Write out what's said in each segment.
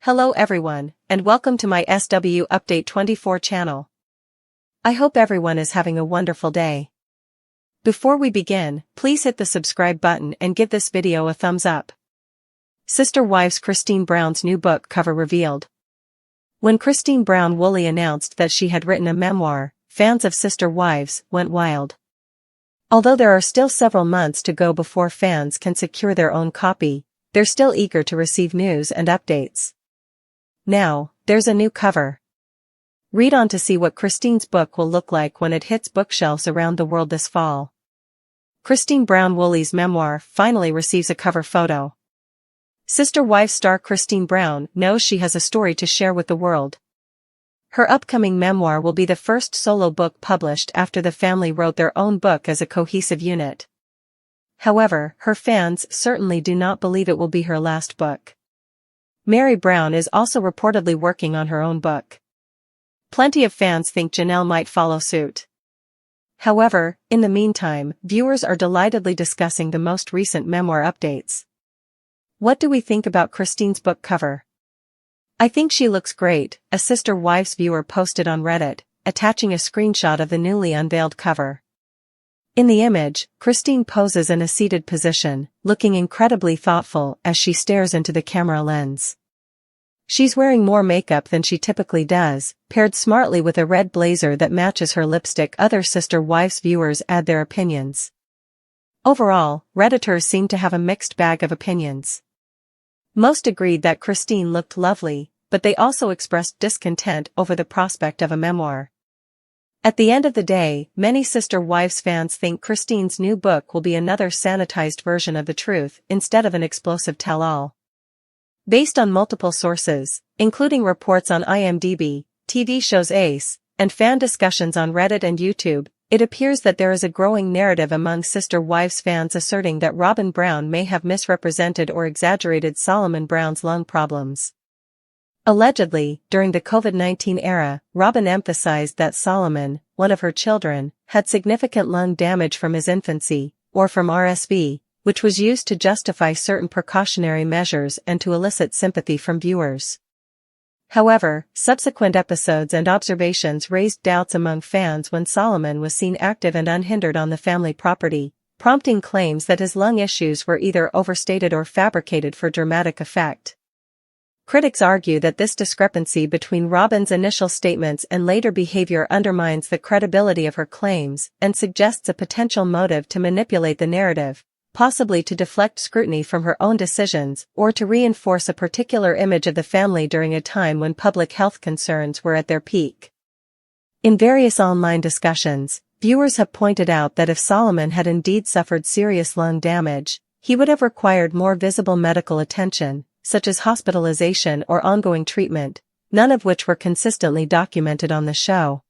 Hello everyone, and welcome to my SW Update 24 channel. I hope everyone is having a wonderful day. Before we begin, please hit the subscribe button and give this video a thumbs up. Sister Wives Christine Brown's new book cover revealed. When Christine Brown Woolley announced that she had written a memoir, fans of Sister Wives went wild. Although there are still several months to go before fans can secure their own copy, they're still eager to receive news and updates. Now, there's a new cover. Read on to see what Christine's book will look like when it hits bookshelves around the world this fall. Christine Brown Woolley's memoir finally receives a cover photo. Sister Wives star Christine Brown knows she has a story to share with the world. Her upcoming memoir will be the first solo book published after the family wrote their own book as a cohesive unit. However, her fans certainly do not believe it will be her last book. Mary Brown is also reportedly working on her own book. Plenty of fans think Janelle might follow suit. However, in the meantime, viewers are delightedly discussing the most recent memoir updates. What do we think about Christine's book cover? I think she looks great, a Sister Wives viewer posted on Reddit, attaching a screenshot of the newly unveiled cover. In the image, Christine poses in a seated position, looking incredibly thoughtful as she stares into the camera lens. She's wearing more makeup than she typically does, paired smartly with a red blazer that matches her lipstick. Other Sister Wives viewers add their opinions. Overall, Redditors seem to have a mixed bag of opinions. Most agreed that Christine looked lovely, but they also expressed discontent over the prospect of a memoir. At the end of the day, many Sister Wives fans think Christine's new book will be another sanitized version of the truth instead of an explosive tell-all. Based on multiple sources, including reports on IMDb, TV shows Ace, and fan discussions on Reddit and YouTube, it appears that there is a growing narrative among Sister Wives fans asserting that Robin Brown may have misrepresented or exaggerated Solomon Brown's lung problems. Allegedly, during the COVID-19 era, Robin emphasized that Solomon, one of her children, had significant lung damage from his infancy, or from RSV, which was used to justify certain precautionary measures and to elicit sympathy from viewers. However, subsequent episodes and observations raised doubts among fans when Solomon was seen active and unhindered on the family property, prompting claims that his lung issues were either overstated or fabricated for dramatic effect. Critics argue that this discrepancy between Robin's initial statements and later behavior undermines the credibility of her claims and suggests a potential motive to manipulate the narrative, possibly to deflect scrutiny from her own decisions or to reinforce a particular image of the family during a time when public health concerns were at their peak. In various online discussions, viewers have pointed out that if Solomon had indeed suffered serious lung damage, he would have required more visible medical attention, such as hospitalization or ongoing treatment, none of which were consistently documented on the show.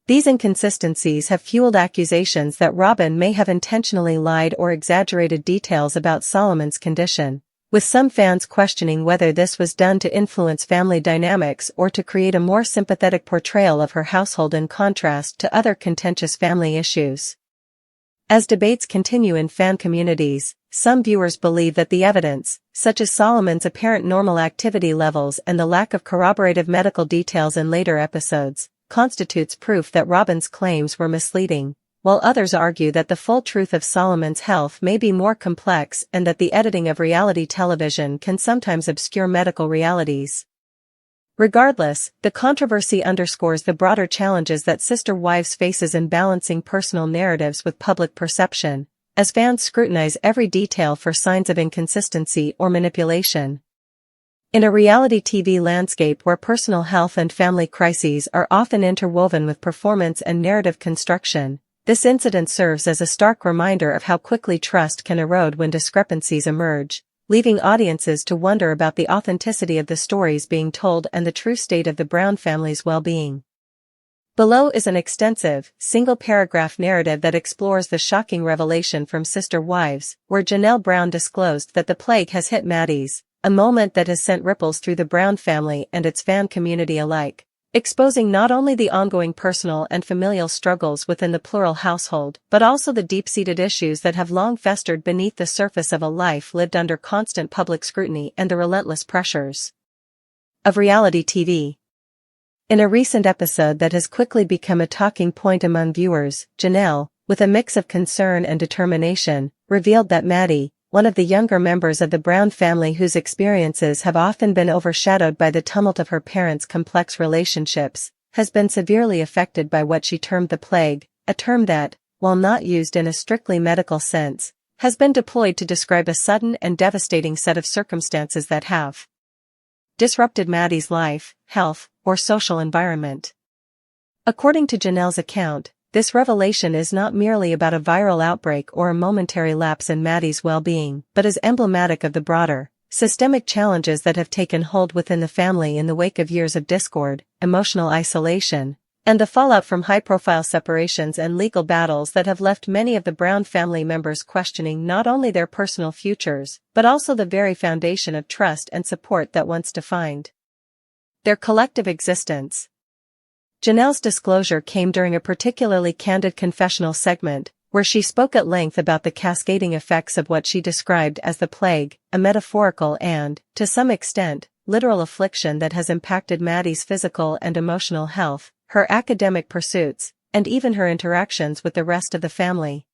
These inconsistencies have fueled accusations that Robin may have intentionally lied or exaggerated details about Solomon's condition, with some fans questioning whether this was done to influence family dynamics or to create a more sympathetic portrayal of her household in contrast to other contentious family issues. As debates continue in fan communities, some viewers believe that the evidence, such as Solomon's apparent normal activity levels and the lack of corroborative medical details in later episodes, constitutes proof that Robin's claims were misleading, while others argue that the full truth of Solomon's health may be more complex and that the editing of reality television can sometimes obscure medical realities. Regardless, the controversy underscores the broader challenges that Sister Wives faces in balancing personal narratives with public perception, as fans scrutinize every detail for signs of inconsistency or manipulation. In a reality TV landscape where personal health and family crises are often interwoven with performance and narrative construction, this incident serves as a stark reminder of how quickly trust can erode when discrepancies emerge, leaving audiences to wonder about the authenticity of the stories being told and the true state of the Brown family's well-being. Below is an extensive, single-paragraph narrative that explores the shocking revelation from Sister Wives, where Janelle Brown disclosed that the plague has hit Maddie's, a moment that has sent ripples through the Brown family and its fan community alike, exposing not only the ongoing personal and familial struggles within the plural household but also the deep-seated issues that have long festered beneath the surface of a life lived under constant public scrutiny and the relentless pressures of reality TV. In a recent episode that has quickly become a talking point among viewers, Janelle, with a mix of concern and determination, revealed that Maddie, one of the younger members of the Brown family whose experiences have often been overshadowed by the tumult of her parents' complex relationships, has been severely affected by what she termed the plague, a term that, while not used in a strictly medical sense, has been deployed to describe a sudden and devastating set of circumstances that have disrupted Maddie's life, health, or social environment. According to Janelle's account, this revelation is not merely about a viral outbreak or a momentary lapse in Maddie's well-being, but is emblematic of the broader, systemic challenges that have taken hold within the family in the wake of years of discord, emotional isolation, and the fallout from high-profile separations and legal battles that have left many of the Brown family members questioning not only their personal futures, but also the very foundation of trust and support that once defined their collective existence. Janelle's disclosure came during a particularly candid confessional segment, where she spoke at length about the cascading effects of what she described as the plague, a metaphorical and, to some extent, literal affliction that has impacted Maddie's physical and emotional health, her academic pursuits, and even her interactions with the rest of the family.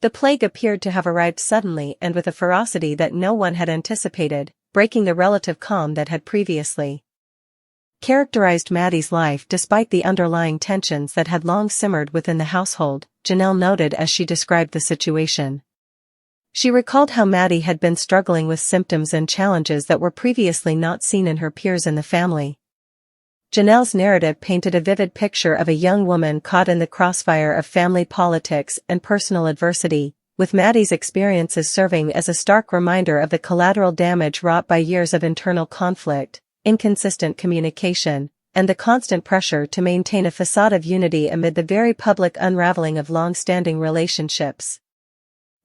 The plague appeared to have arrived suddenly and with a ferocity that no one had anticipated, breaking the relative calm that had previously characterized Maddie's life despite the underlying tensions that had long simmered within the household, Janelle noted as she described the situation. She recalled how Maddie had been struggling with symptoms and challenges that were previously not seen in her peers in the family. Janelle's narrative painted a vivid picture of a young woman caught in the crossfire of family politics and personal adversity, with Maddie's experiences serving as a stark reminder of the collateral damage wrought by years of internal conflict, inconsistent communication, and the constant pressure to maintain a facade of unity amid the very public unraveling of long-standing relationships.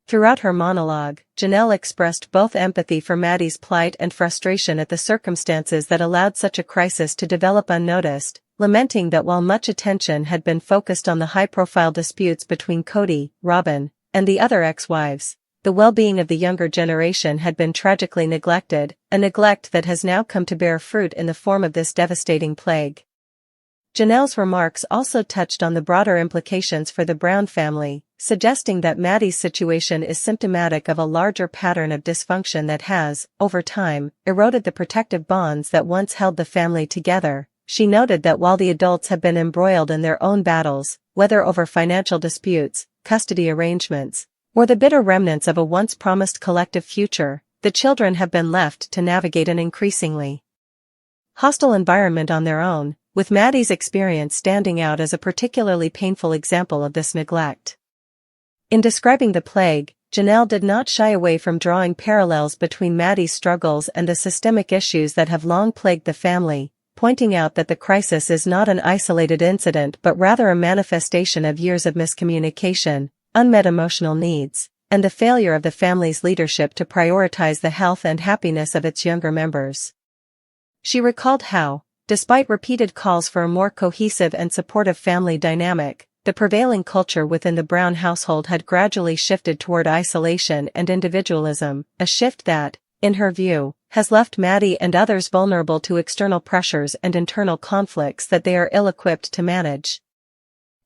Throughout her monologue, Janelle expressed both empathy for Maddie's plight and frustration at the circumstances that allowed such a crisis to develop unnoticed, lamenting that while much attention had been focused on the high-profile disputes between Cody, Robin, and the other ex-wives, the well-being of the younger generation had been tragically neglected, a neglect that has now come to bear fruit in the form of this devastating plague. Janelle's remarks also touched on the broader implications for the Brown family, suggesting that Maddie's situation is symptomatic of a larger pattern of dysfunction that has, over time, eroded the protective bonds that once held the family together. She noted that while the adults have been embroiled in their own battles, whether over financial disputes, custody arrangements, or the bitter remnants of a once promised collective future, the children have been left to navigate an increasingly hostile environment on their own, with Maddie's experience standing out as a particularly painful example of this neglect. In describing the plague, Janelle did not shy away from drawing parallels between Maddie's struggles and the systemic issues that have long plagued the family, pointing out that the crisis is not an isolated incident but rather a manifestation of years of miscommunication, unmet emotional needs, and the failure of the family's leadership to prioritize the health and happiness of its younger members. She recalled how, despite repeated calls for a more cohesive and supportive family dynamic, the prevailing culture within the Brown household had gradually shifted toward isolation and individualism, a shift that, in her view, has left Maddie and others vulnerable to external pressures and internal conflicts that they are ill-equipped to manage.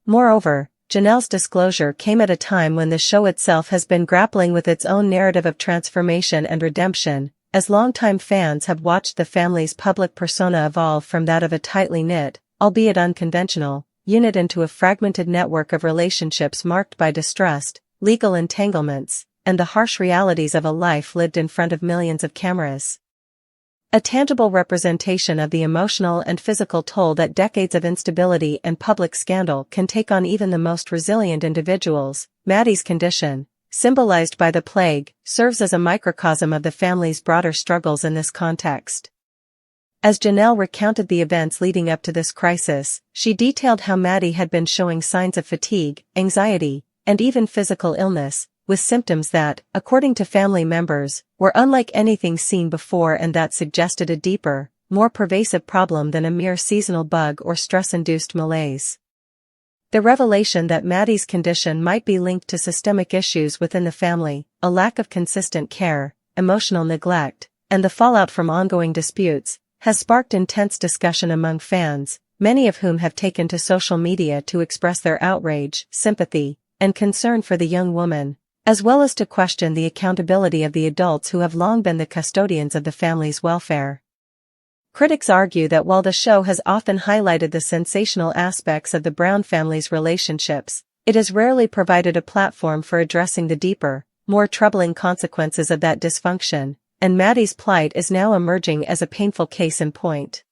Moreover, Janelle's disclosure came at a time when the show itself has been grappling with its own narrative of transformation and redemption, as longtime fans have watched the family's public persona evolve from that of a tightly knit, albeit unconventional, unit into a fragmented network of relationships marked by distrust, legal entanglements, and the harsh realities of a life lived in front of millions of cameras. A tangible representation of the emotional and physical toll that decades of instability and public scandal can take on even the most resilient individuals, Maddie's condition, symbolized by the plague, serves as a microcosm of the family's broader struggles in this context. As Janelle recounted the events leading up to this crisis, she detailed how Maddie had been showing signs of fatigue, anxiety, and even physical illness, with symptoms that, according to family members, were unlike anything seen before and that suggested a deeper, more pervasive problem than a mere seasonal bug or stress-induced malaise. The revelation that Maddie's condition might be linked to systemic issues within the family, a lack of consistent care, emotional neglect, and the fallout from ongoing disputes, has sparked intense discussion among fans, many of whom have taken to social media to express their outrage, sympathy, and concern for the young woman, as well as to question the accountability of the adults who have long been the custodians of the family's welfare. Critics argue that while the show has often highlighted the sensational aspects of the Brown family's relationships, it has rarely provided a platform for addressing the deeper, more troubling consequences of that dysfunction, and Maddie's plight is now emerging as a painful case in point.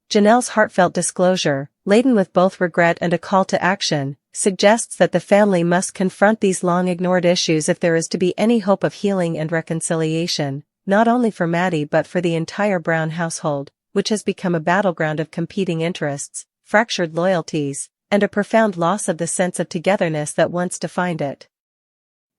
Janelle's heartfelt disclosure, laden with both regret and a call to action, suggests that the family must confront these long-ignored issues if there is to be any hope of healing and reconciliation, not only for Maddie but for the entire Brown household, which has become a battleground of competing interests, fractured loyalties, and a profound loss of the sense of togetherness that once defined it.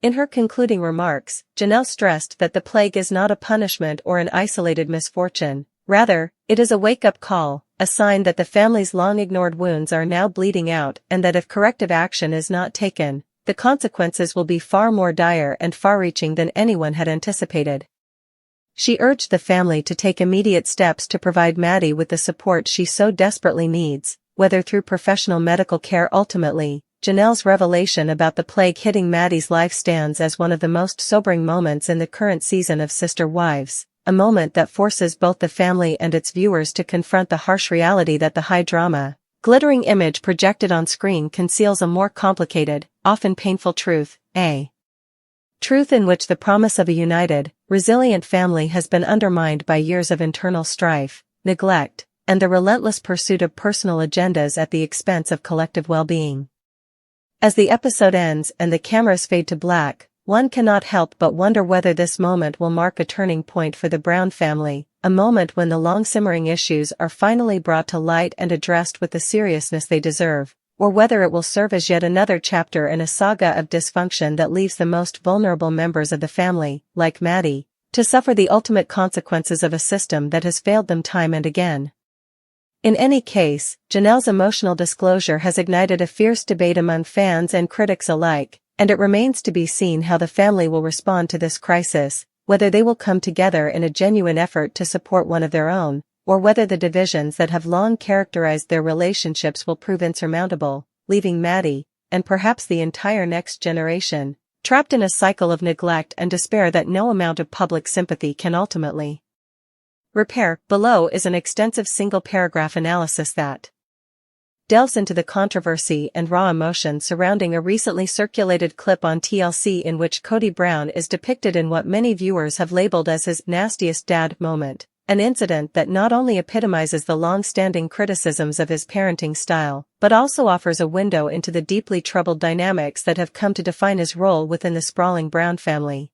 In her concluding remarks, Janelle stressed that the plague is not a punishment or an isolated misfortune. Rather, it is a wake-up call, a sign that the family's long-ignored wounds are now bleeding out and that if corrective action is not taken, the consequences will be far more dire and far-reaching than anyone had anticipated. She urged the family to take immediate steps to provide Maddie with the support she so desperately needs, whether through professional medical care. Ultimately, Janelle's revelation about the plague hitting Maddie's life stands as one of the most sobering moments in the current season of Sister Wives, a moment that forces both the family and its viewers to confront the harsh reality that the high-drama, glittering image projected on screen conceals a more complicated, often painful truth, a truth in which the promise of a united, resilient family has been undermined by years of internal strife, neglect, and the relentless pursuit of personal agendas at the expense of collective well-being. As the episode ends and the cameras fade to black, one cannot help but wonder whether this moment will mark a turning point for the Brown family, a moment when the long-simmering issues are finally brought to light and addressed with the seriousness they deserve, or whether it will serve as yet another chapter in a saga of dysfunction that leaves the most vulnerable members of the family, like Maddie, to suffer the ultimate consequences of a system that has failed them time and again. In any case, Janelle's emotional disclosure has ignited a fierce debate among fans and critics alike, and it remains to be seen how the family will respond to this crisis, whether they will come together in a genuine effort to support one of their own, or whether the divisions that have long characterized their relationships will prove insurmountable, leaving Maddie, and perhaps the entire next generation, trapped in a cycle of neglect and despair that no amount of public sympathy can ultimately repair. Below is an extensive single-paragraph analysis that delves into the controversy and raw emotion surrounding a recently circulated clip on TLC in which Kody Brown is depicted in what many viewers have labeled as his nastiest dad moment, an incident that not only epitomizes the long-standing criticisms of his parenting style, but also offers a window into the deeply troubled dynamics that have come to define his role within the sprawling Brown family.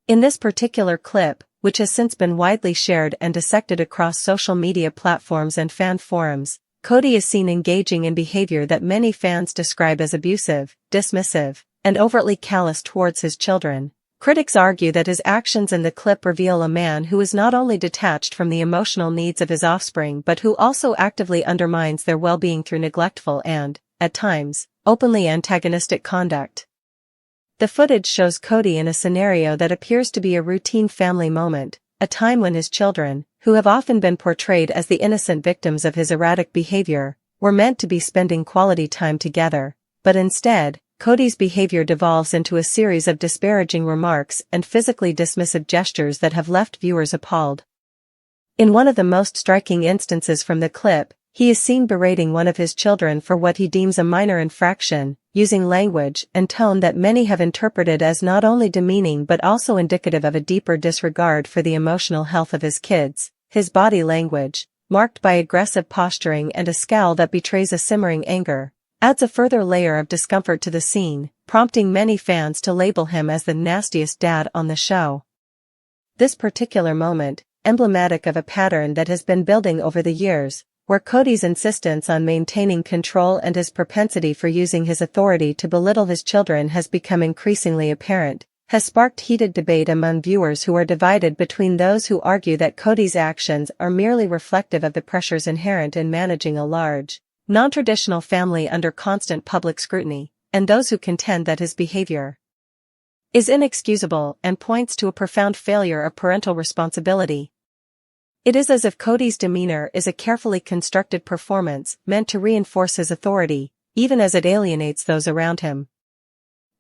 In this particular clip, which has since been widely shared and dissected across social media platforms and fan forums, Kody is seen engaging in behavior that many fans describe as abusive, dismissive, and overtly callous towards his children. Critics argue that his actions in the clip reveal a man who is not only detached from the emotional needs of his offspring but who also actively undermines their well-being through neglectful and, at times, openly antagonistic conduct. The footage shows Kody in a scenario that appears to be a routine family moment, a time when his children, who have often been portrayed as the innocent victims of his erratic behavior, were meant to be spending quality time together, but instead, Kody's behavior devolves into a series of disparaging remarks and physically dismissive gestures that have left viewers appalled. In one of the most striking instances from the clip, he is seen berating one of his children for what he deems a minor infraction, using language and tone that many have interpreted as not only demeaning but also indicative of a deeper disregard for the emotional health of his kids. His body language, marked by aggressive posturing and a scowl that betrays a simmering anger, adds a further layer of discomfort to the scene, prompting many fans to label him as the nastiest dad on the show. This particular moment, emblematic of a pattern that has been building over the years, where Kody's insistence on maintaining control and his propensity for using his authority to belittle his children has become increasingly apparent, has sparked heated debate among viewers who are divided between those who argue that Kody's actions are merely reflective of the pressures inherent in managing a large, non-traditional family under constant public scrutiny, and those who contend that his behavior is inexcusable and points to a profound failure of parental responsibility. It is as if Cody's demeanor is a carefully constructed performance meant to reinforce his authority, even as it alienates those around him.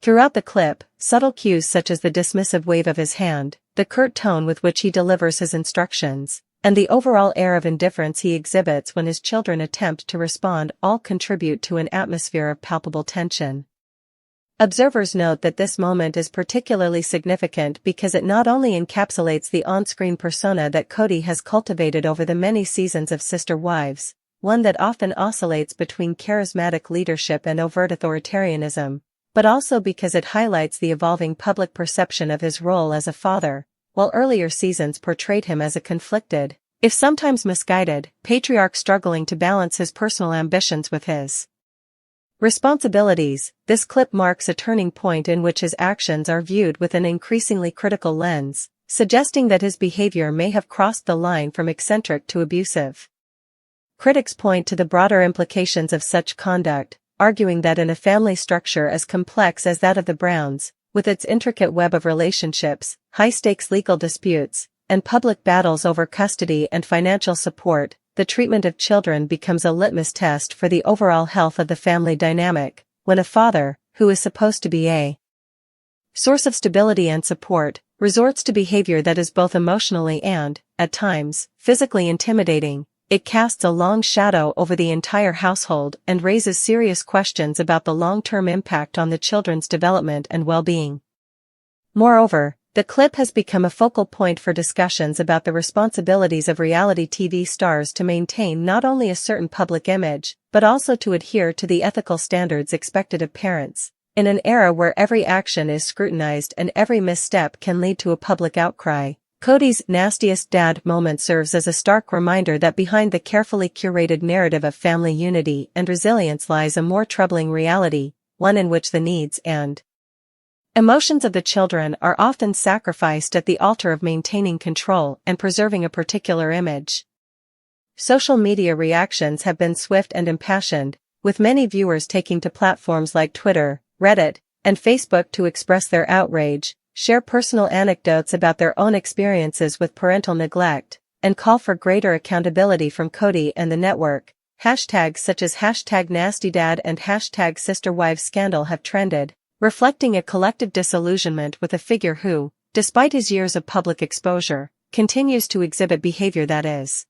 Throughout the clip, subtle cues such as the dismissive wave of his hand, the curt tone with which he delivers his instructions, and the overall air of indifference he exhibits when his children attempt to respond all contribute to an atmosphere of palpable tension. Observers note that this moment is particularly significant because it not only encapsulates the on-screen persona that Cody has cultivated over the many seasons of Sister Wives, one that often oscillates between charismatic leadership and overt authoritarianism, but also because it highlights the evolving public perception of his role as a father, while earlier seasons portrayed him as a conflicted, if sometimes misguided, patriarch struggling to balance his personal ambitions with his responsibilities. This clip marks a turning point in which his actions are viewed with an increasingly critical lens, suggesting that his behavior may have crossed the line from eccentric to abusive. Critics point to the broader implications of such conduct, arguing that in a family structure as complex as that of the Browns, with its intricate web of relationships, high-stakes legal disputes, and public battles over custody and financial support, the treatment of children becomes a litmus test for the overall health of the family dynamic, when a father, who is supposed to be a source of stability and support, resorts to behavior that is both emotionally and, at times, physically intimidating. It casts a long shadow over the entire household and raises serious questions about the long-term impact on the children's development and well-being. Moreover, the clip has become a focal point for discussions about the responsibilities of reality TV stars to maintain not only a certain public image, but also to adhere to the ethical standards expected of parents. In an era where every action is scrutinized and every misstep can lead to a public outcry, Cody's nastiest dad moment serves as a stark reminder that behind the carefully curated narrative of family unity and resilience lies a more troubling reality, one in which the needs and emotions of the children are often sacrificed at the altar of maintaining control and preserving a particular image. Social media reactions have been swift and impassioned, with many viewers taking to platforms like Twitter, Reddit, and Facebook to express their outrage, share personal anecdotes about their own experiences with parental neglect, and call for greater accountability from Cody and the network. Hashtags such as #NastyDad and #SisterWivesScandal have trended, reflecting a collective disillusionment with a figure who, despite his years of public exposure, continues to exhibit behavior that is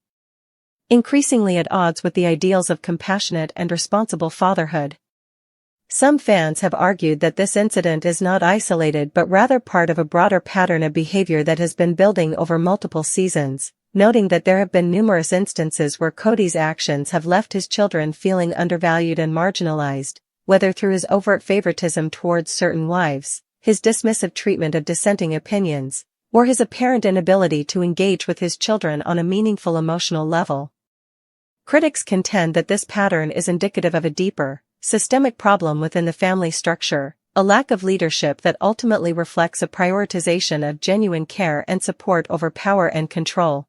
increasingly at odds with the ideals of compassionate and responsible fatherhood. Some fans have argued that this incident is not isolated but rather part of a broader pattern of behavior that has been building over multiple seasons, noting that there have been numerous instances where Cody's actions have left his children feeling undervalued and marginalized, whether through his overt favoritism towards certain wives, his dismissive treatment of dissenting opinions, or his apparent inability to engage with his children on a meaningful emotional level. Critics contend that this pattern is indicative of a deeper, systemic problem within the family structure, a lack of leadership that ultimately reflects a prioritization of genuine care and support over power and control.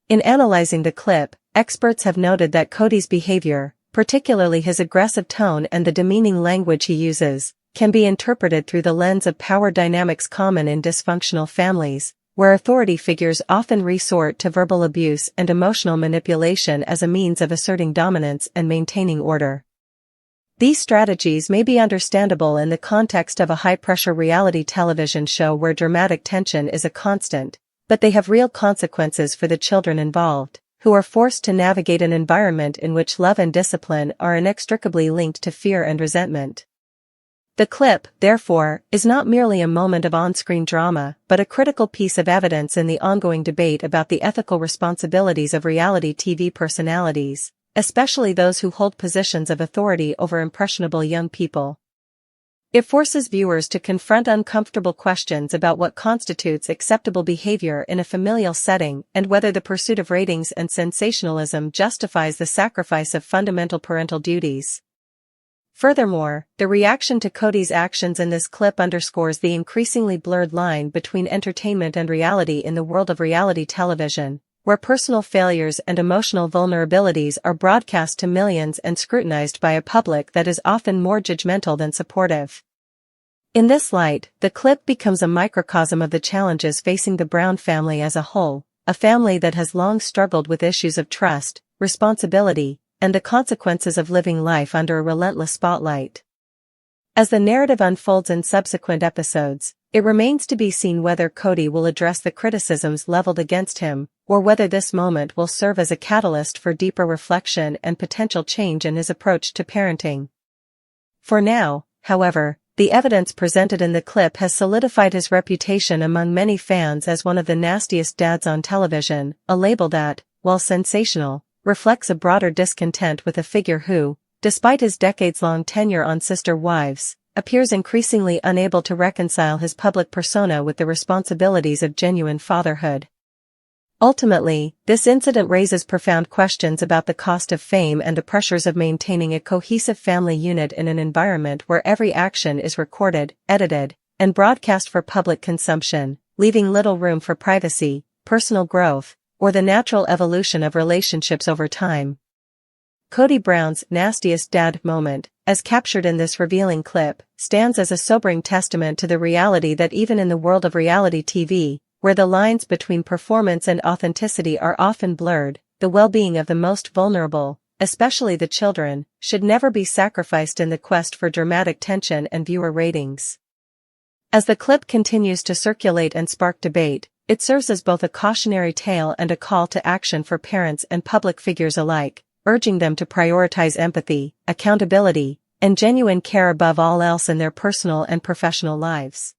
In analyzing the clip, experts have noted that Cody's behavior, particularly his aggressive tone and the demeaning language he uses, can be interpreted through the lens of power dynamics common in dysfunctional families, where authority figures often resort to verbal abuse and emotional manipulation as a means of asserting dominance and maintaining order. These strategies may be understandable in the context of a high-pressure reality television show where dramatic tension is a constant, but they have real consequences for the children involved, who are forced to navigate an environment in which love and discipline are inextricably linked to fear and resentment. The clip, therefore, is not merely a moment of on-screen drama, but a critical piece of evidence in the ongoing debate about the ethical responsibilities of reality TV personalities, especially those who hold positions of authority over impressionable young people. It forces viewers to confront uncomfortable questions about what constitutes acceptable behavior in a familial setting and whether the pursuit of ratings and sensationalism justifies the sacrifice of fundamental parental duties. Furthermore, the reaction to Cody's actions in this clip underscores the increasingly blurred line between entertainment and reality in the world of reality television, where personal failures and emotional vulnerabilities are broadcast to millions and scrutinized by a public that is often more judgmental than supportive. In this light, the clip becomes a microcosm of the challenges facing the Brown family as a whole, a family that has long struggled with issues of trust, responsibility, and the consequences of living life under a relentless spotlight. As the narrative unfolds in subsequent episodes, it remains to be seen whether Cody will address the criticisms leveled against him, or whether this moment will serve as a catalyst for deeper reflection and potential change in his approach to parenting. For now, however, the evidence presented in the clip has solidified his reputation among many fans as one of the nastiest dads on television, a label that, while sensational, reflects a broader discontent with a figure who, despite his decades-long tenure on Sister Wives, appears increasingly unable to reconcile his public persona with the responsibilities of genuine fatherhood. Ultimately, this incident raises profound questions about the cost of fame and the pressures of maintaining a cohesive family unit in an environment where every action is recorded, edited, and broadcast for public consumption, leaving little room for privacy, personal growth, or the natural evolution of relationships over time. Cody Brown's nastiest dad moment, as captured in this revealing clip, stands as a sobering testament to the reality that even in the world of reality TV, where the lines between performance and authenticity are often blurred, the well-being of the most vulnerable, especially the children, should never be sacrificed in the quest for dramatic tension and viewer ratings. As the clip continues to circulate and spark debate, it serves as both a cautionary tale and a call to action for parents and public figures alike, urging them to prioritize empathy, accountability, and genuine care above all else in their personal and professional lives.